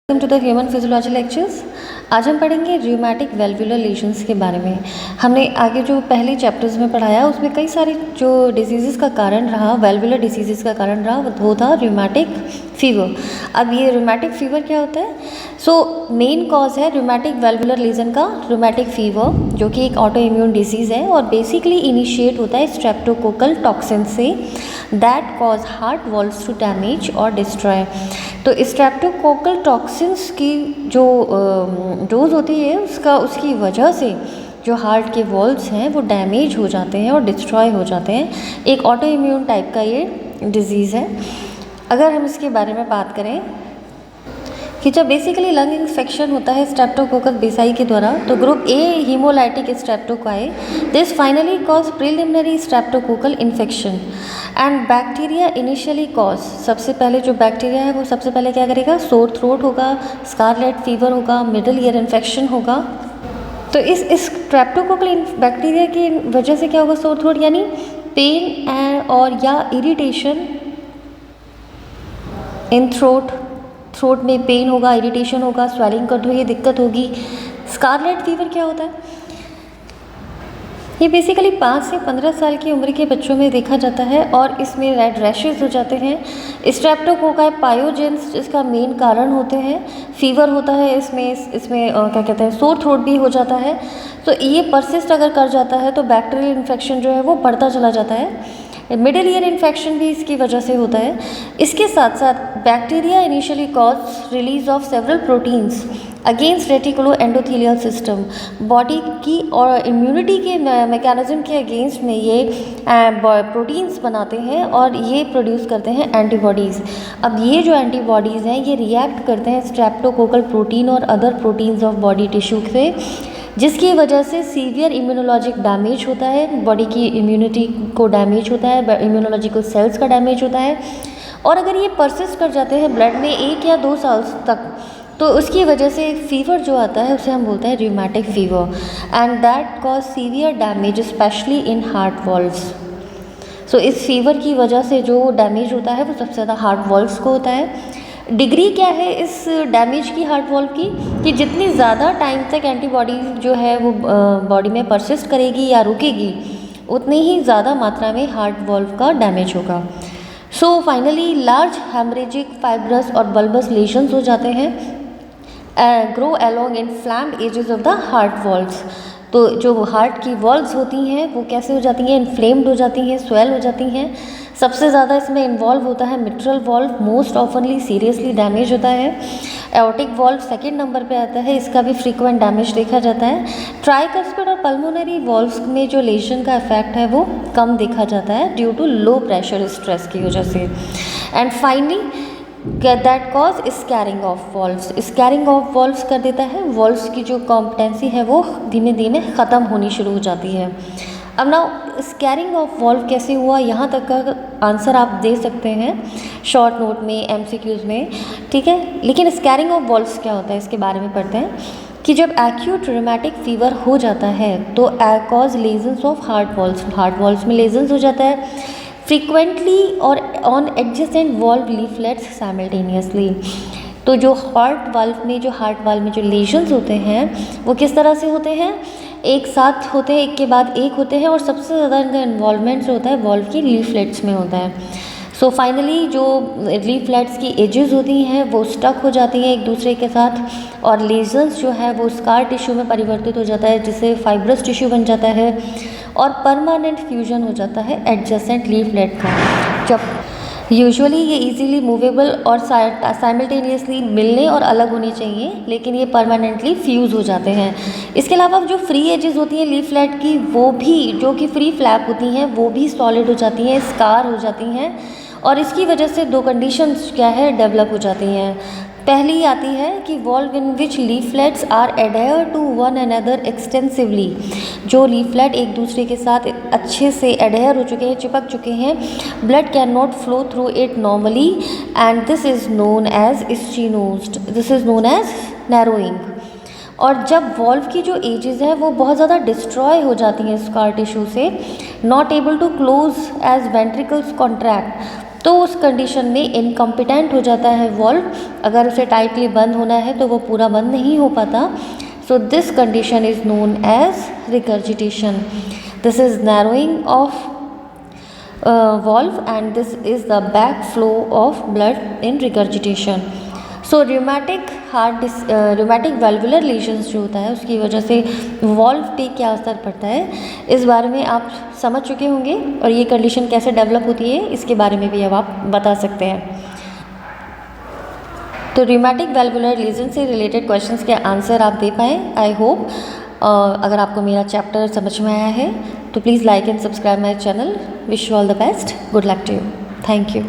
Welcome to the human physiology lectures. आज हम पढ़ेंगे रियूमेटिक वेल्वुलर लीशंस के बारे में। हमने आगे जो पहले चैप्टर्स में पढ़ाया उसमें कई सारे जो डिजीज़ का कारण रहा, वेल्वुलर डिजीज़ का कारण रहा, वो था रियूमेटिक फीवर। अब ये रियूमेटिक फीवर क्या होता है? मेन कॉज है रियूमेटिक वेल्वुलर लीजन का रियूमेटिक फीवर, जो कि एक ऑटो इम्यून डिजीज़ है और बेसिकली इनिशिएट होता है स्ट्रेप्टोकोकल टॉक्सिन से that cause heart valves to damage और डिस्ट्रॉय। तो स्ट्रेप्टोकोकल टॉक्सिन्स की जो डोज होती है उसकी वजह से जो हार्ट के वॉल्व्स हैं वो डैमेज हो जाते हैं और डिस्ट्रॉय हो जाते हैं। एक ऑटो इम्यून टाइप का ये डिज़ीज़ है। अगर हम इसके बारे में बात करें कि जब बेसिकली लंग इन्फेक्शन होता है स्ट्रेप्टोकोकस बेसाई के द्वारा, तो group A haemolytic streptococci this finally cause preliminary streptococcal infection and bacteria initially cause. सबसे पहले जो बैक्टीरिया है वो सबसे पहले क्या करेगा? सोर थ्रोट होगा, स्कारलेट फीवर होगा, मिडल ईयर इन्फेक्शन होगा। तो इस स्ट्रेप्टोकोकल बैक्टीरिया की वजह से क्या होगा? सोर थ्रोट यानी पेन और या इरिटेशन इन थ्रोट में पेन होगा, इरिटेशन होगा, स्वेलिंग कर दो, ये दिक्कत होगी। स्कारलेट फीवर क्या होता है? ये बेसिकली 5 से 15 साल की उम्र के बच्चों में देखा जाता है और इसमें रेड रैशेज हो जाते हैं। स्ट्रेप्टोकोकाई पायोजेंस इसका मेन कारण होते हैं। फीवर होता है इसमें क्या कहते हैं, सोर थ्रोट भी हो जाता है। तो ये परसिस्ट अगर कर जाता है तो बैक्टीरियल इन्फेक्शन जो है वो बढ़ता चला जाता है। मिडिल ईयर इन्फेक्शन भी इसकी वजह से होता है। इसके साथ साथ bacteria initially cause release of several proteins against reticulo endothelial system. Body की और इम्यूनिटी के मैकेनिज्म के अगेंस्ट में ये प्रोटीन्स बनाते हैं और ये प्रोड्यूस करते हैं एंटीबॉडीज़। अब ये जो एंटीबॉडीज़ हैं ये रिएक्ट करते हैं स्ट्रेप्टोकोकल प्रोटीन और other proteins of body tissue से, जिसकी वजह से सीवियर इम्यूनोलॉजिक डैमेज होता है, बॉडी की इम्यूनिटी को डैमेज होता है, इम्यूनोलॉजिकल सेल्स का डैमेज होता है। और अगर ये परसिस्ट कर जाते हैं ब्लड में 1 या 2 साल तक, तो उसकी वजह से फीवर जो आता है उसे हम बोलते हैं rheumatic fever and that cause severe damage specially in heart valves. इस फीवर की वजह से जो डैमेज होता है वो सबसे ज़्यादा हार्ट वॉल्व्स को होता है। डिग्री क्या है इस डैमेज की हार्ट वॉल्व की, कि जितनी ज़्यादा टाइम तक एंटीबॉडी जो है वो बॉडी में परसिस्ट करेगी या रुकेगी, उतनी ही ज़्यादा मात्रा में हार्ट वॉल्व का डैमेज होगा। फाइनली लार्ज हेमरेजिक फाइब्रस और बल्बस लेशंस हो जाते हैं grow along inflamed edges of the heart valves. तो जो हार्ट की वॉल्व्स होती हैं वो कैसे हो जाती हैं? इन्फ्लेम्ड हो जाती हैं, स्वेल हो जाती हैं। सबसे ज़्यादा इसमें इन्वॉल्व होता है mitral valve, most ऑफनली seriously damage होता है। एओर्टिक वॉल्व सेकंड नंबर पे आता है, इसका भी फ्रीक्वेंट डैमेज देखा जाता है। ट्राइकस्पिड और पल्मोनरी वॉल्व्स में जो लेशन का इफेक्ट है वो कम देखा जाता है due to low pressure stress की वजह से। And finally that cause scarring of valves. Scarring of valves कर देता है, वॉल्व्स की जो कॉम्पिटेंसी है वो धीमे धीमे ख़त्म होनी शुरू हो जाती है। अब ना स्कैरिंग ऑफ वॉल्व कैसे हुआ, यहाँ तक का आंसर आप दे सकते हैं शॉर्ट नोट में, एमसीक्यूज़ में, ठीक है। लेकिन स्कैरिंग ऑफ वॉल्व्स क्या होता है इसके बारे में पढ़ते हैं कि जब एक्यूट रियूमेटिक फीवर हो जाता है तो cause lesions of heart valves में लेजन्स हो जाता है फ्रीक्वेंटली और on adjacent valve leaflets simultaneously. तो जो हार्ट वाल्व में जो लेशंस होते हैं वो किस तरह से होते हैं? एक साथ होते हैं, एक के बाद एक होते हैं और सबसे ज़्यादा इनका इन्वॉल्वमेंट जो होता है वॉल्व की लीफलेट्स में होता है। फाइनली जो लीफलेट्स की एजेस होती हैं वो स्टक हो जाती हैं एक दूसरे के साथ और लेजन्स जो है वो स्कार टिश्यू में परिवर्तित हो जाता है, जिससे फाइब्रस टिश्यू बन जाता है और परमानेंट फ्यूजन हो जाता है एडजेसेंट लीफलेट का। जब यूजुअली ये इजीली मूवेबल और साइमल्टेनियसली मिलने और अलग होनी चाहिए, लेकिन ये परमानेंटली फ्यूज़ हो जाते हैं। इसके अलावा जो फ्री एजेस होती हैं लीफलेट की, वो भी जो कि फ्री फ्लैप होती हैं वो भी सॉलिड हो जाती हैं, स्कार हो जाती हैं और इसकी वजह से 2 कंडीशंस क्या है डेवलप हो जाती हैं। पहली आती है कि valve in which leaflets are adhere to one another extensively. जो लीफलेट एक दूसरे के साथ अच्छे से एडहेयर हो चुके हैं, चिपक चुके हैं, blood can not flow through it normally and this is known as stenosed, this is known as narrowing. और जब वॉल्व की जो एजेस हैं वो बहुत ज़्यादा डिस्ट्रॉय हो जाती हैं स्कार टिश्यू से, not able to close as ventricles contract, तो उस कंडीशन में इनकम्पिटेंट हो जाता है वॉल्व। अगर उसे टाइटली बंद होना है तो वो पूरा बंद नहीं हो पाता। So this condition is known as regurgitation. This is narrowing of valve and this is the backflow of blood in regurgitation. So rheumatic valvular lesions जो होता है उसकी वजह से वॉल्व पे क्या असर पड़ता है, इस बारे में आप समझ चुके होंगे और ये कंडीशन कैसे डेवलप होती है इसके बारे में भी अब आप बता सकते हैं। तो rheumatic valvular lesion से रिलेटेड क्वेश्चंस के आंसर आप दे पाएँ, आई होप। अगर आपको मेरा चैप्टर समझ में आया है तो please like and subscribe my channel. Wish you all the best. Good luck to you. Thank you.